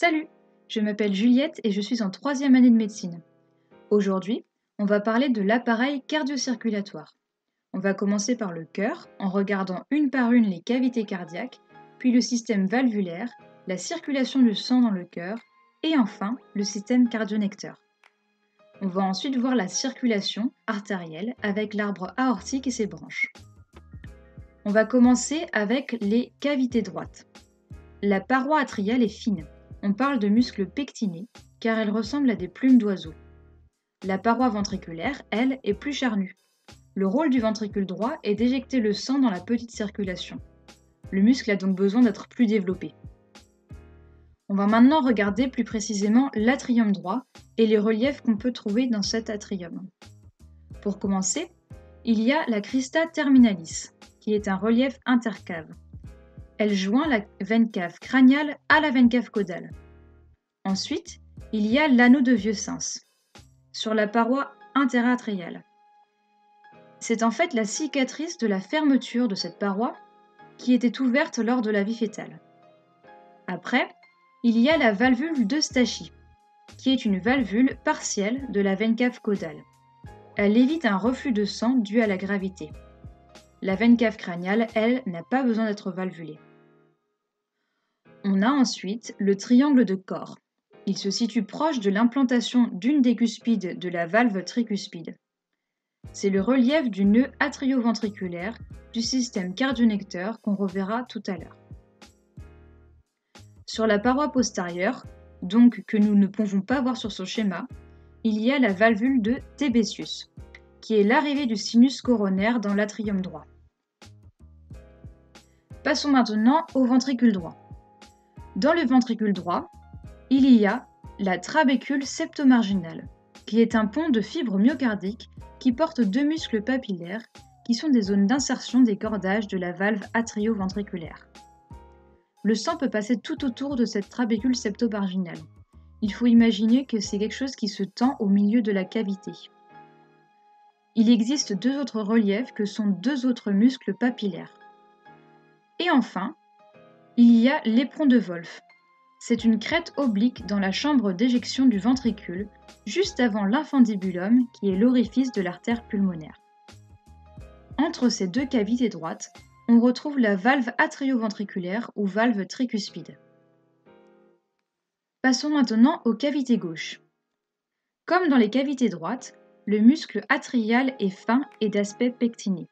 Salut, je m'appelle Juliette et je suis en troisième année de médecine. Aujourd'hui, on va parler de l'appareil cardio-circulatoire. On va commencer par le cœur en regardant une par une les cavités cardiaques, puis le système valvulaire, la circulation du sang dans le cœur et enfin le système cardionecteur. On va ensuite voir la circulation artérielle avec l'arbre aortique et ses branches. On va commencer avec les cavités droites. La paroi atriale est fine. On parle de muscles pectinés car elle ressemble à des plumes d'oiseaux. La paroi ventriculaire, elle, est plus charnue. Le rôle du ventricule droit est d'éjecter le sang dans la petite circulation. Le muscle a donc besoin d'être plus développé. On va maintenant regarder plus précisément l'atrium droit et les reliefs qu'on peut trouver dans cet atrium. Pour commencer, il y a la crista terminalis, qui est un relief intercave. Elle joint la veine cave crâniale à la veine cave caudale. Ensuite, il y a l'anneau de Vieux-Sens, sur la paroi interatriale. C'est en fait la cicatrice de la fermeture de cette paroi qui était ouverte lors de la vie fœtale. Après, il y a la valvule d'Eustachi, qui est une valvule partielle de la veine cave caudale. Elle évite un reflux de sang dû à la gravité. La veine cave crâniale, elle, n'a pas besoin d'être valvulée. On a ensuite le triangle de Corr. Il se situe proche de l'implantation d'une des cuspides de la valve tricuspide. C'est le relief du nœud atrioventriculaire du système cardionecteur qu'on reverra tout à l'heure. Sur la paroi postérieure, donc que nous ne pouvons pas voir sur ce schéma, il y a la valvule de Tébétius, qui est l'arrivée du sinus coronaire dans l'atrium droit. Passons maintenant au ventricule droit. Dans le ventricule droit, il y a la trabécule septomarginale, qui est un pont de fibres myocardiques qui porte deux muscles papillaires qui sont des zones d'insertion des cordages de la valve atrio-ventriculaire. Le sang peut passer tout autour de cette trabécule septomarginale. Il faut imaginer que c'est quelque chose qui se tend au milieu de la cavité. Il existe deux autres reliefs que sont deux autres muscles papillaires. Et enfin, il y a l'éperon de Wolff. C'est une crête oblique dans la chambre d'éjection du ventricule, juste avant l'infundibulum qui est l'orifice de l'artère pulmonaire. Entre ces deux cavités droites, on retrouve la valve atrioventriculaire ou valve tricuspide. Passons maintenant aux cavités gauches. Comme dans les cavités droites, le muscle atrial est fin et d'aspect pectiné.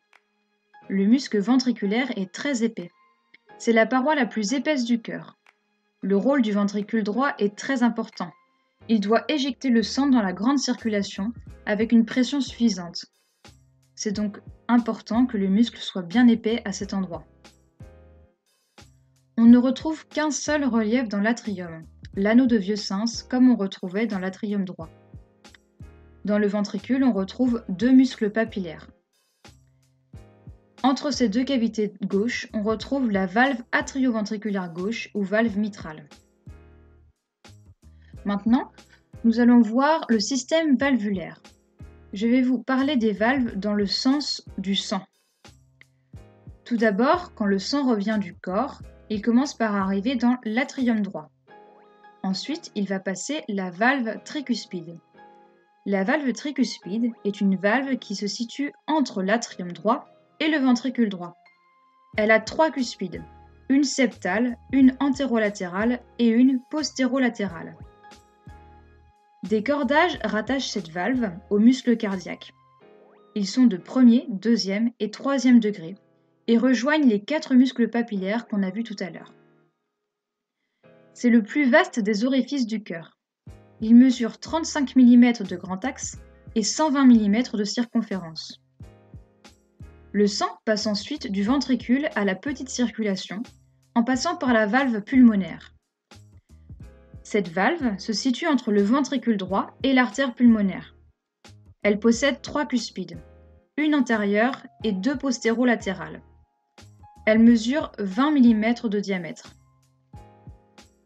Le muscle ventriculaire est très épais. C'est la paroi la plus épaisse du cœur. Le rôle du ventricule droit est très important. Il doit éjecter le sang dans la grande circulation avec une pression suffisante. C'est donc important que le muscle soit bien épais à cet endroit. On ne retrouve qu'un seul relief dans l'atrium, l'anneau de Vieux-Sens, comme on retrouvait dans l'atrium droit. Dans le ventricule, on retrouve deux muscles papillaires. Entre ces deux cavités gauches, on retrouve la valve atrioventriculaire gauche ou valve mitrale. Maintenant, nous allons voir le système valvulaire. Je vais vous parler des valves dans le sens du sang. Tout d'abord, quand le sang revient du corps, il commence par arriver dans l'atrium droit. Ensuite, il va passer la valve tricuspide. La valve tricuspide est une valve qui se situe entre l'atrium droit et le ventricule droit. Elle a trois cuspides, une septale, une antérolatérale et une postérolatérale. Des cordages rattachent cette valve aux muscles cardiaques. Ils sont de premier, deuxième et troisième degré et rejoignent les quatre muscles papillaires qu'on a vus tout à l'heure. C'est le plus vaste des orifices du cœur. Il mesure 35 mm de grand axe et 120 mm de circonférence. Le sang passe ensuite du ventricule à la petite circulation, en passant par la valve pulmonaire. Cette valve se situe entre le ventricule droit et l'artère pulmonaire. Elle possède trois cuspides, une antérieure et deux postérolatérales. Elle mesure 20 mm de diamètre.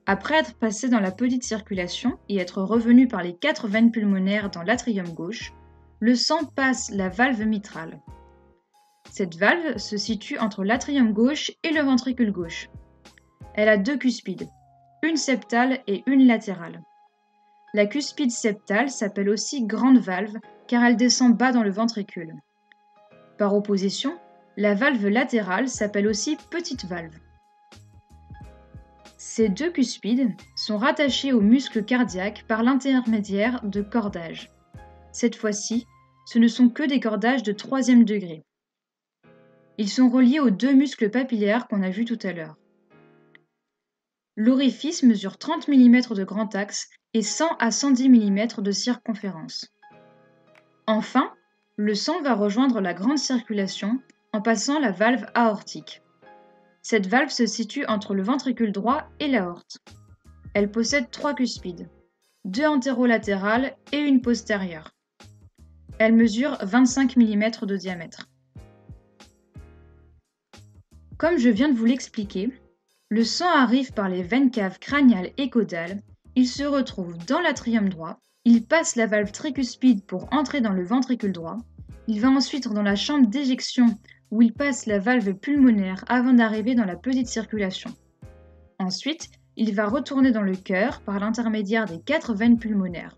Après être passée dans la petite circulation et être revenue par les quatre veines pulmonaires dans l'atrium gauche, le sang passe la valve mitrale. Cette valve se situe entre l'atrium gauche et le ventricule gauche. Elle a deux cuspides, une septale et une latérale. La cuspide septale s'appelle aussi grande valve car elle descend bas dans le ventricule. Par opposition, la valve latérale s'appelle aussi petite valve. Ces deux cuspides sont rattachées au muscle cardiaque par l'intermédiaire de cordages. Cette fois-ci, ce ne sont que des cordages de 3e degré. Ils sont reliés aux deux muscles papillaires qu'on a vus tout à l'heure. L'orifice mesure 30 mm de grand axe et 100 à 110 mm de circonférence. Enfin, le sang va rejoindre la grande circulation en passant la valve aortique. Cette valve se situe entre le ventricule droit et l'aorte. Elle possède 3 cuspides, 2 antérolatérales et une postérieure. Elle mesure 25 mm de diamètre. Comme je viens de vous l'expliquer, le sang arrive par les veines caves crâniales et caudales, il se retrouve dans l'atrium droit, il passe la valve tricuspide pour entrer dans le ventricule droit, il va ensuite dans la chambre d'éjection où il passe la valve pulmonaire avant d'arriver dans la petite circulation. Ensuite, il va retourner dans le cœur par l'intermédiaire des 4 veines pulmonaires.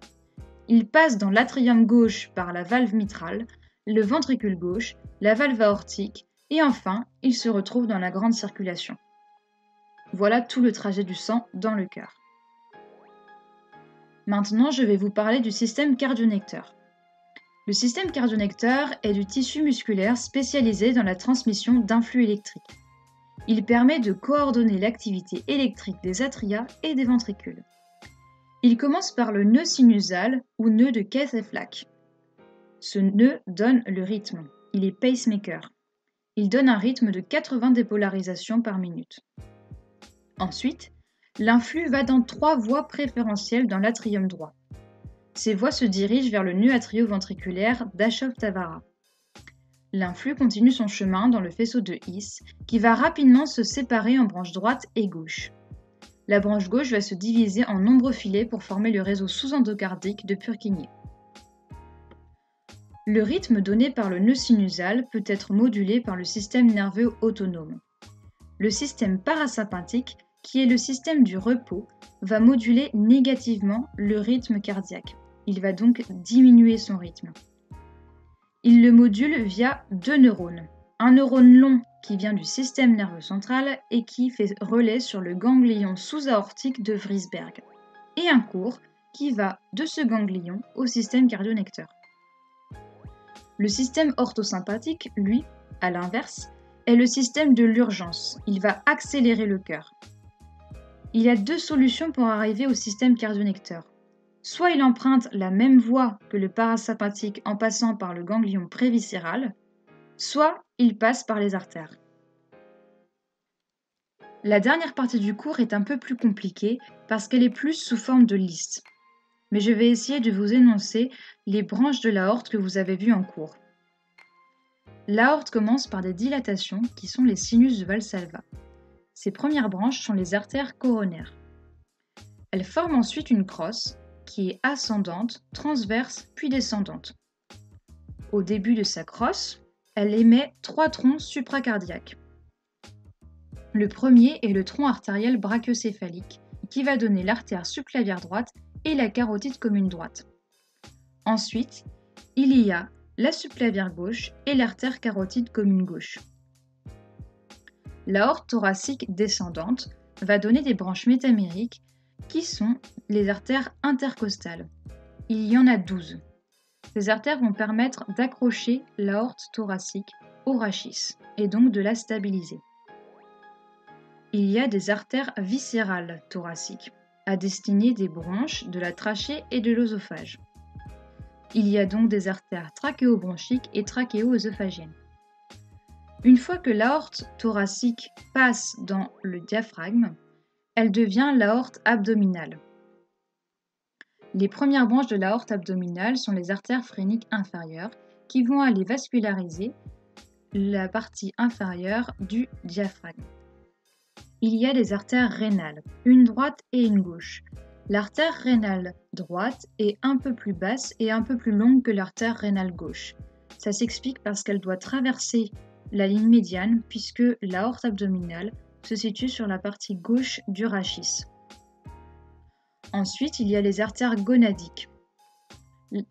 Il passe dans l'atrium gauche par la valve mitrale, le ventricule gauche, la valve aortique et enfin, il se retrouve dans la grande circulation. Voilà tout le trajet du sang dans le cœur. Maintenant, je vais vous parler du système cardionnecteur. Le système cardionnecteur est du tissu musculaire spécialisé dans la transmission d'un flux électrique. Il permet de coordonner l'activité électrique des atria et des ventricules. Il commence par le nœud sinusal ou nœud de Kessel-Flack. Ce nœud donne le rythme. Il est pacemaker. Il donne un rythme de 80 dépolarisations par minute. Ensuite, l'influx va dans 3 voies préférentielles dans l'atrium droit. Ces voies se dirigent vers le nœud atrioventriculaire d'Ashov-Tavara. L'influx continue son chemin dans le faisceau de His, qui va rapidement se séparer en branches droite et gauche. La branche gauche va se diviser en nombreux filets pour former le réseau sous-endocardique de Purkinje. Le rythme donné par le nœud sinusal peut être modulé par le système nerveux autonome. Le système parasympathique, qui est le système du repos, va moduler négativement le rythme cardiaque. Il va donc diminuer son rythme. Il le module via 2 neurones. Un neurone long qui vient du système nerveux central et qui fait relais sur le ganglion sous-aortique de Vriesberg, et un court qui va de ce ganglion au système cardionnecteur. Le système orthosympathique, lui, à l'inverse, est le système de l'urgence. Il va accélérer le cœur. Il y a 2 solutions pour arriver au système cardionnecteur. Soit il emprunte la même voie que le parasympathique en passant par le ganglion préviscéral, soit il passe par les artères. La dernière partie du cours est un peu plus compliquée parce qu'elle est plus sous forme de liste. Mais je vais essayer de vous énoncer les branches de l'aorte que vous avez vues en cours. L'aorte commence par des dilatations qui sont les sinus de Valsalva. Ces premières branches sont les artères coronaires. Elles forment ensuite une crosse qui est ascendante, transverse puis descendante. Au début de sa crosse, elle émet 3 troncs supracardiaques. Le premier est le tronc artériel brachiocéphalique qui va donner l'artère subclavière droite et la carotide commune droite. Ensuite, il y a la subclavière gauche et l'artère carotide commune gauche. L'aorte thoracique descendante va donner des branches métamériques qui sont les artères intercostales. Il y en a 12. Ces artères vont permettre d'accrocher l'aorte thoracique au rachis et donc de la stabiliser. Il y a des artères viscérales thoraciques à destinée des bronches, de la trachée et de l'œsophage. Il y a donc des artères trachéobronchiques et trachéo-œsophagiennes. Une fois que l'aorte thoracique passe dans le diaphragme, elle devient l'aorte abdominale. Les premières branches de l'aorte abdominale sont les artères phréniques inférieures qui vont aller vasculariser la partie inférieure du diaphragme. Il y a des artères rénales, une droite et une gauche. L'artère rénale droite est un peu plus basse et un peu plus longue que l'artère rénale gauche. Ça s'explique parce qu'elle doit traverser la ligne médiane puisque l'aorte abdominale se situe sur la partie gauche du rachis. Ensuite, il y a les artères gonadiques.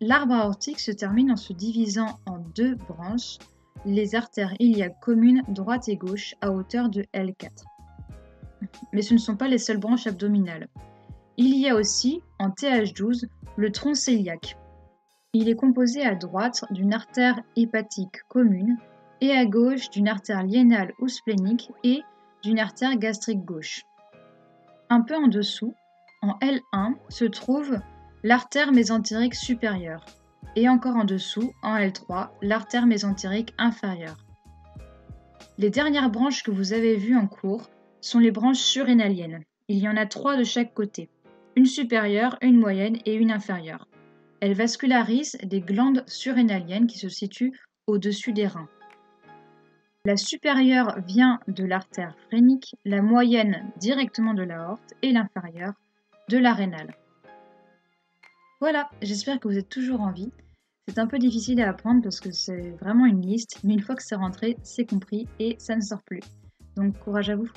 L'arbre aortique se termine en se divisant en deux branches, les artères iliaques communes droite et gauche à hauteur de L4. Mais ce ne sont pas les seules branches abdominales. Il y a aussi, en TH12, le tronc cœliaque. Il est composé à droite d'une artère hépatique commune et à gauche d'une artère liénale ou splénique et d'une artère gastrique gauche. Un peu en dessous, en L1, se trouve l'artère mésentérique supérieure et encore en dessous, en L3, l'artère mésentérique inférieure. Les dernières branches que vous avez vues en cours sont les branches surrénaliennes. Il y en a 3 de chaque côté, une supérieure, une moyenne et une inférieure. Elles vascularisent des glandes surrénaliennes qui se situent au-dessus des reins. La supérieure vient de l'artère phrénique, la moyenne directement de l'aorte et l'inférieure de la rénale. Voilà, j'espère que vous êtes toujours en vie. C'est un peu difficile à apprendre parce que c'est vraiment une liste, mais une fois que c'est rentré, c'est compris et ça ne sort plus. Donc courage à vous!